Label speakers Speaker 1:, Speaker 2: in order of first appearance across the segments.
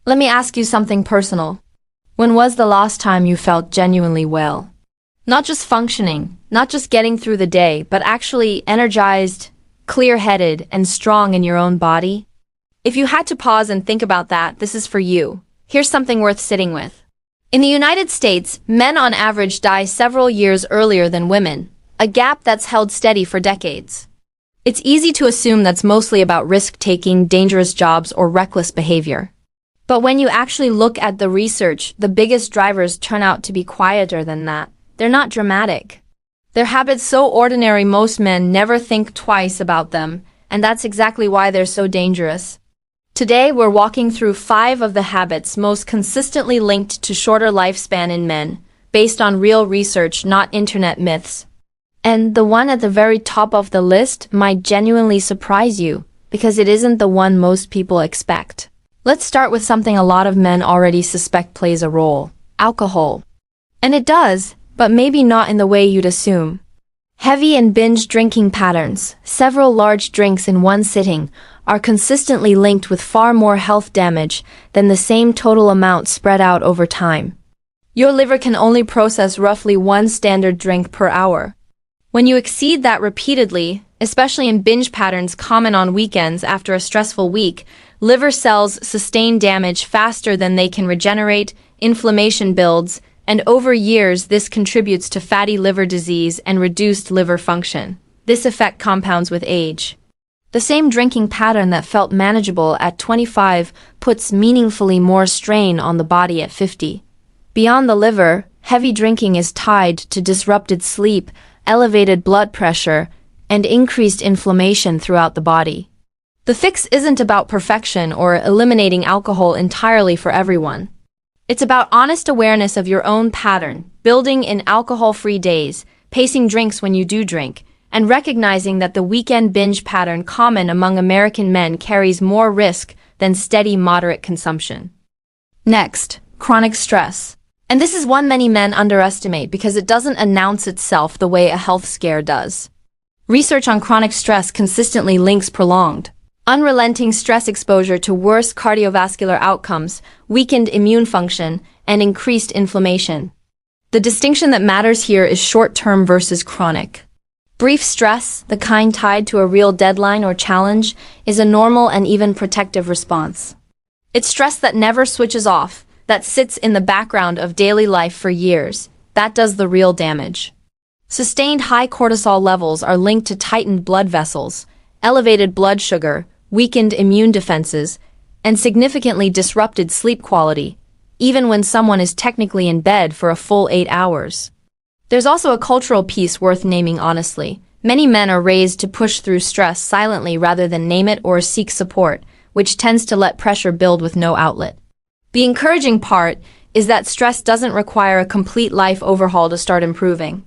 Speaker 1: Let me ask you something personal. When was the last time you felt genuinely well? Not just functioning, not just getting through the day, but actually energized, clear-headed, and strong in your own body? If you had to pause and think about that, this is for you. Here's something worth sitting with. In the United States, men on average die several years earlier than women, a gap that's held steady for decades. It's easy to assume that's mostly about risk-taking, dangerous jobs, or reckless behavior. But when you actually look at the research, the biggest drivers turn out to be quieter than that. They're not dramatic. They're habits so ordinary most men never think twice about them, and that's exactly why they're so dangerous. Today, we're walking through 5 of the habits most consistently linked to shorter lifespan in men, based on real research, not internet myths. And the one at the very top of the list might genuinely surprise you, because it isn't the one most people expect. Let's start with something a lot of men already suspect plays a role: alcohol. And it does, but maybe not in the way you'd assume. Heavy and binge drinking patterns, several large drinks in one sitting, are consistently linked with far more health damage than the same total amount spread out over time. Your liver can only process roughly 1 standard drink per hour. When you exceed that repeatedly, especially in binge patterns common on weekends after a stressful week, liver cells sustain damage faster than they can regenerate, inflammation builds, and over years this contributes to fatty liver disease and reduced liver function. This effect compounds with age. The same drinking pattern that felt manageable at 25 puts meaningfully more strain on the body at 50. Beyond the liver, heavy drinking is tied to disrupted sleep, elevated blood pressure, and increased inflammation throughout the body. The fix isn't about perfection or eliminating alcohol entirely for everyone. It's about honest awareness of your own pattern, building in alcohol-free days, pacing drinks when you do drink, and recognizing that the weekend binge pattern common among American men carries more risk than steady, moderate consumption. Next, chronic stress. And this is one many men underestimate because it doesn't announce itself the way a health scare does. Research on chronic stress consistently links prolonged, unrelenting stress exposure to worse cardiovascular outcomes, weakened immune function, and increased inflammation. The distinction that matters here is short-term versus chronic. Brief stress, the kind tied to a real deadline or challenge, is a normal and even protective response. It's stress that never switches off, that sits in the background of daily life for years. That does the real damage. Sustained high cortisol levels are linked to tightened blood vessels, elevated blood sugar, weakened immune defenses, and significantly disrupted sleep quality, even when someone is technically in bed for a full 8 hours. There's also a cultural piece worth naming honestly. Many men are raised to push through stress silently rather than name it or seek support, which tends to let pressure build with no outlet. The encouraging part is that stress doesn't require a complete life overhaul to start improving.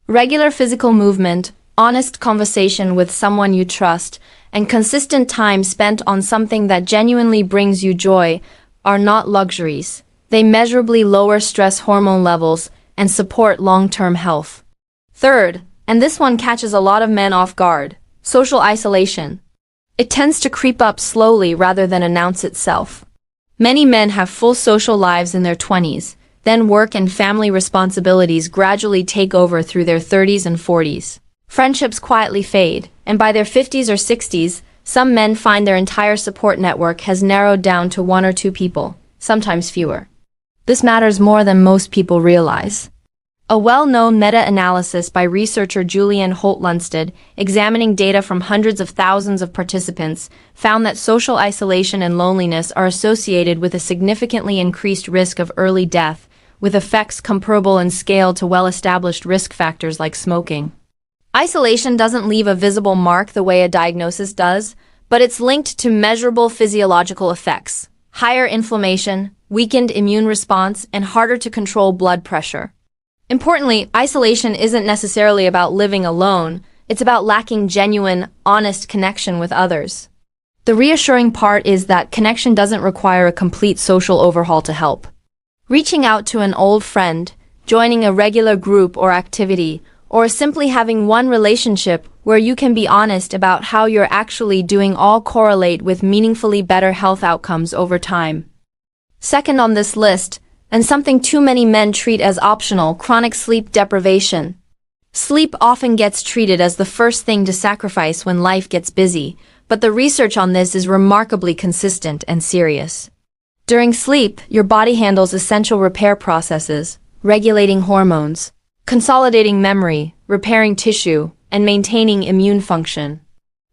Speaker 1: Regular physical movement, honest conversation with someone you trust, and consistent time spent on something that genuinely brings you joy are not luxuries. They measurably lower stress hormone levels and support long-term health. Third, and this one catches a lot of men off guard, social isolation. It tends to creep up slowly rather than announce itself. Many men have full social lives in their 20s, then work and family responsibilities gradually take over through their 30s and 40s. Friendships quietly fade, and by their 50s or 60s, some men find their entire support network has narrowed down to 1 or 2 people, sometimes fewer. This matters more than most people realize. A well-known meta-analysis by researcher Julian Holt-Lunstad, examining data from hundreds of thousands of participants, found that social isolation and loneliness are associated with a significantly increased risk of early death, with effects comparable in scale to well-established risk factors like smoking. Isolation doesn't leave a visible mark the way a diagnosis does, but it's linked to measurable physiological effects: higher inflammation, weakened immune response, and harder to control blood pressure. Importantly, isolation isn't necessarily about living alone. It's about lacking genuine, honest connection with others. The reassuring part is that connection doesn't require a complete social overhaul to help. Reaching out to an old friend, joining a regular group or activity, or simply having one relationship where you can be honest about how you're actually doing all correlate with meaningfully better health outcomes over time. Second on this list, and something too many men treat as optional, chronic sleep deprivation. Sleep often gets treated as the first thing to sacrifice when life gets busy, but the research on this is remarkably consistent and serious. During sleep, your body handles essential repair processes, regulating hormones, consolidating memory, repairing tissue, and maintaining immune function.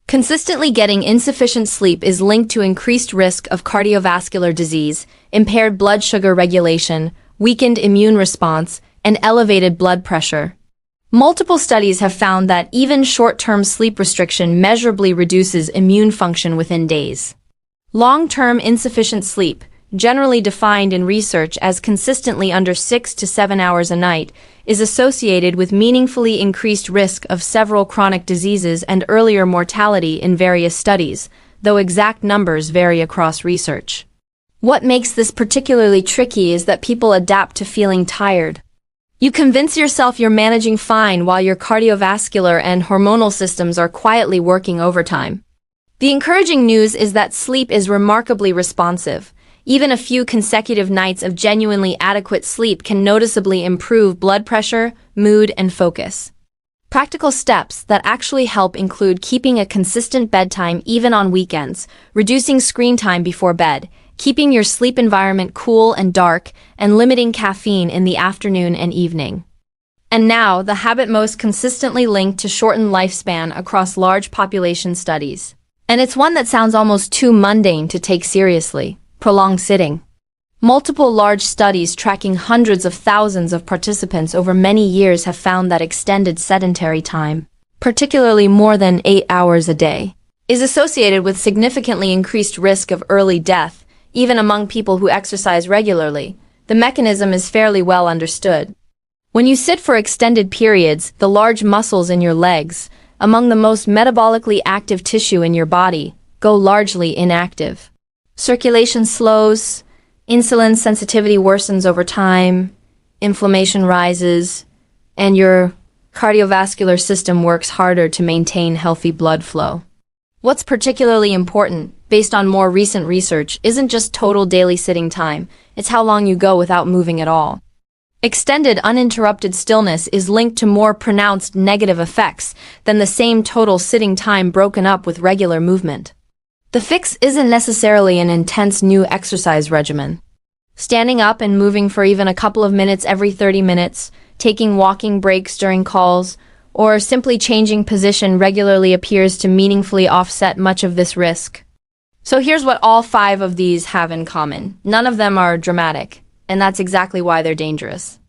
Speaker 1: Consistently getting insufficient sleep is linked to increased risk of cardiovascular disease, impaired blood sugar regulation, weakened immune response, and elevated blood pressure. Multiple studies have found that even short-term sleep restriction measurably reduces immune function within days. Long-term insufficient sleep, generally defined in research as consistently under 6 to 7 hours a night, is associated with meaningfully increased risk of several chronic diseases and earlier mortality in various studies, though exact numbers vary across research. What makes this particularly tricky is that people adapt to feeling tired. You convince yourself you're managing fine while your cardiovascular and hormonal systems are quietly working overtime. The encouraging news is that sleep is remarkably responsive. Even a few consecutive nights of genuinely adequate sleep can noticeably improve blood pressure, mood, and focus. Practical steps that actually help include keeping a consistent bedtime even on weekends, reducing screen time before bed, keeping your sleep environment cool and dark, and limiting caffeine in the afternoon and evening. And now, the habit most consistently linked to shortened lifespan across large population studies. And it's one that sounds almost too mundane to take seriously: prolonged sitting. Multiple large studies tracking hundreds of thousands of participants over many years have found that extended sedentary time, particularly more than 8 hours a day, is associated with significantly increased risk of early death, even among people who exercise regularly. The mechanism is fairly well understood. When you sit for extended periods, the large muscles in your legs, among the most metabolically active tissue in your body, go largely inactive. Circulation slows, insulin sensitivity worsens over time, inflammation rises, and your cardiovascular system works harder to maintain healthy blood flow. What's particularly important, based on more recent research, isn't just total daily sitting time, it's how long you go without moving at all. Extended uninterrupted stillness is linked to more pronounced negative effects than the same total sitting time broken up with regular movement. The fix isn't necessarily an intense new exercise regimen. Standing up and moving for even a couple of minutes every 30 minutes, taking walking breaks during calls, or simply changing position regularly appears to meaningfully offset much of this risk. So here's what all 5 of these have in common. None of them are dramatic, and that's exactly why they're dangerous.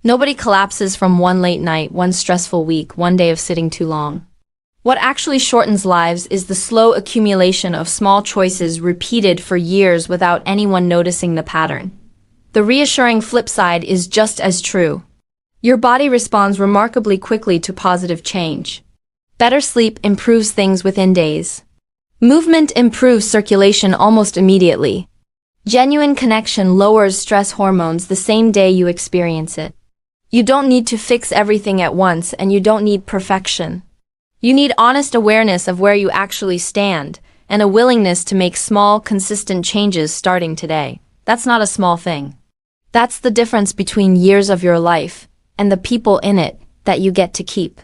Speaker 1: Nobody collapses from one late night, one stressful week, one day of sitting too long. What actually shortens lives is the slow accumulation of small choices repeated for years without anyone noticing the pattern. The reassuring flip side is just as true. Your body responds remarkably quickly to positive change. Better sleep improves things within days. Movement improves circulation almost immediately. Genuine connection lowers stress hormones the same day you experience it. You don't need to fix everything at once, and you don't need perfection. You need honest awareness of where you actually stand, and a willingness to make small, consistent changes starting today. That's not a small thing. That's the difference between years of your life and the people in it that you get to keep.